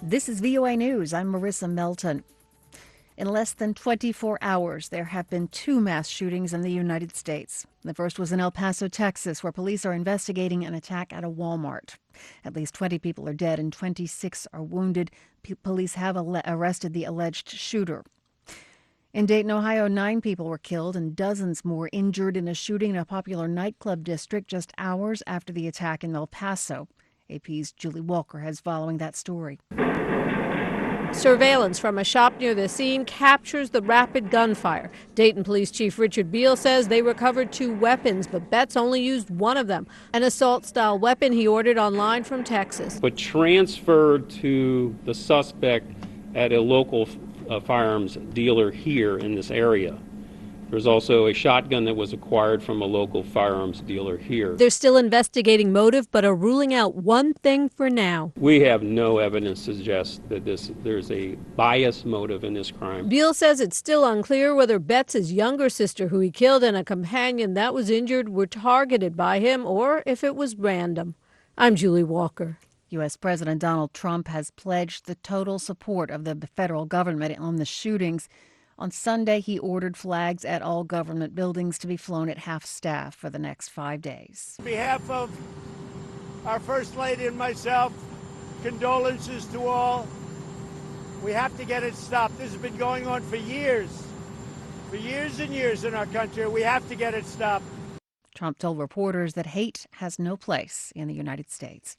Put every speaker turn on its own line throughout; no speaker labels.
This is VOA News. I'm Marissa Melton. In less than 24 hours, there have been 2 mass shootings in the United States. The first was in El Paso, Texas, where police are investigating an attack at a Walmart. At least 20 people are dead and 26 are wounded. Police have arrested the alleged shooter. In Dayton, Ohio, 9 people were killed and dozens more injured in a shooting in a popular nightclub district just hours after the attack in El Paso. AP's Julie Walker has following that story.
Surveillance from a shop near the scene captures the rapid gunfire. Dayton Police Chief Richard Beal says they recovered 2 weapons, but Betts only used one of them, an assault-style weapon he ordered online from Texas.
But transferred to the suspect at a local firearms dealer here in this area. There's also a shotgun that was acquired from a local firearms dealer here.
They're still investigating motive, but are ruling out one thing for now.
We have no evidence to suggest that there's a bias motive in this crime.
Beal says it's still unclear whether Betts' younger sister, who he killed, and a companion that was injured were targeted by him or if it was random. I'm Julie Walker.
U.S. President Donald Trump has pledged the total support of the federal government on the shootings. On Sunday, he ordered flags at all government buildings to be flown at half staff for the next 5 days.
On behalf of our First Lady and myself, condolences to all. We have to get it stopped. This has been going on for years and years in our country. We have to get it stopped.
Trump told reporters that hate has no place in the United States.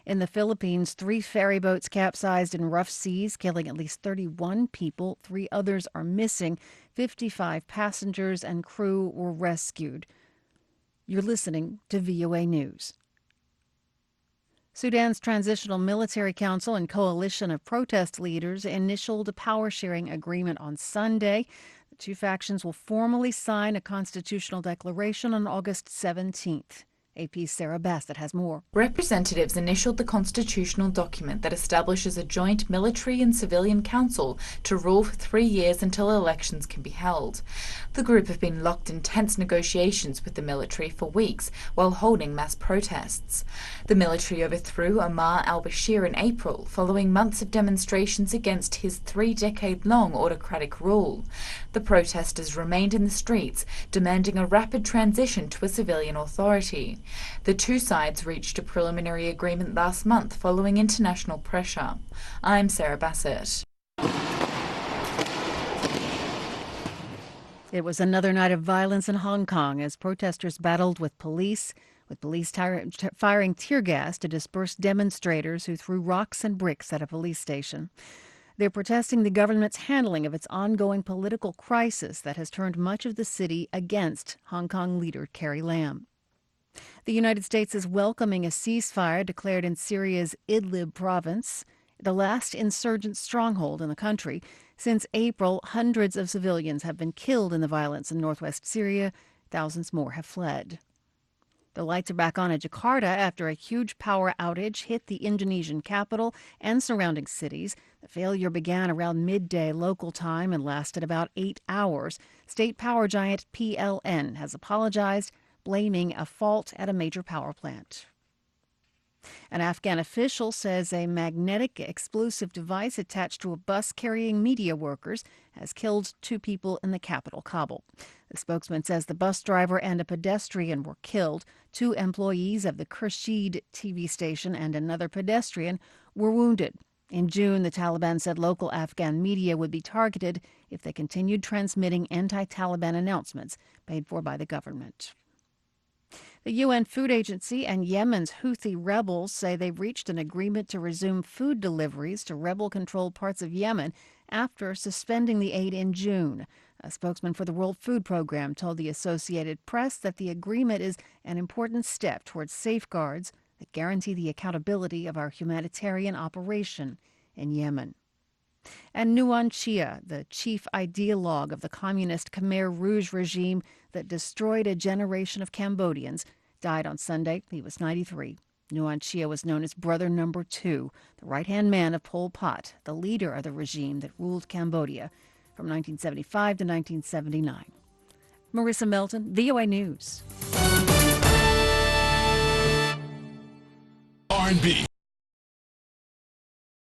In the Philippines, 3 ferry boats capsized in rough seas, killing at least 31 people. 3 others are missing. 55 passengers and crew were rescued. You're listening to VOA News. Sudan's Transitional Military Council and coalition of protest leaders initialed a power-sharing agreement on Sunday. The 2 factions will formally sign a constitutional declaration on August 17th. AP's Sarah Bassett has more.
Representatives initialed the constitutional document that establishes a joint military and civilian council to rule for 3 years until elections can be held. The group have been locked in tense negotiations with the military for weeks while holding mass protests. The military overthrew Omar al-Bashir in April, following months of demonstrations against his 3-decade-long autocratic rule. The protesters remained in the streets, demanding a rapid transition to a civilian authority. The 2 sides reached a preliminary agreement last month following international pressure. I'm Sarah Bassett.
It was another night of violence in Hong Kong as protesters battled with police firing tear gas to disperse demonstrators who threw rocks and bricks at a police station. They're protesting the government's handling of its ongoing political crisis that has turned much of the city against Hong Kong leader Carrie Lam. The United States is welcoming a ceasefire declared in Syria's Idlib province, the last insurgent stronghold in the country. Since April, hundreds of civilians have been killed in the violence in northwest Syria. Thousands more have fled. The lights are back on in Jakarta after a huge power outage hit the Indonesian capital and surrounding cities. The failure began around midday local time and lasted about 8 hours. State power giant PLN has apologized, blaming a fault at a major power plant. An Afghan official says a magnetic explosive device attached to a bus carrying media workers has killed 2 people in the capital, Kabul. The spokesman says the bus driver and a pedestrian were killed. 2 employees of the Khurshid TV station and another pedestrian were wounded. In June, the Taliban said local Afghan media would be targeted if they continued transmitting anti-Taliban announcements paid for by the government. The UN Food Agency and Yemen's Houthi rebels say they've reached an agreement to resume food deliveries to rebel-controlled parts of Yemen after suspending the aid in June. A spokesman for the World Food Program told the Associated Press that the agreement is an important step towards safeguards that guarantee the accountability of our humanitarian operation in Yemen. And Nuon Chea, the chief ideologue of the communist Khmer Rouge regime that destroyed a generation of Cambodians, died on Sunday. He was 93. Nuon Chea was known as Brother Number 2, the right-hand man of Pol Pot, the leader of the regime that ruled Cambodia from 1975 to 1979. Marissa Melton, VOA News.
R&B,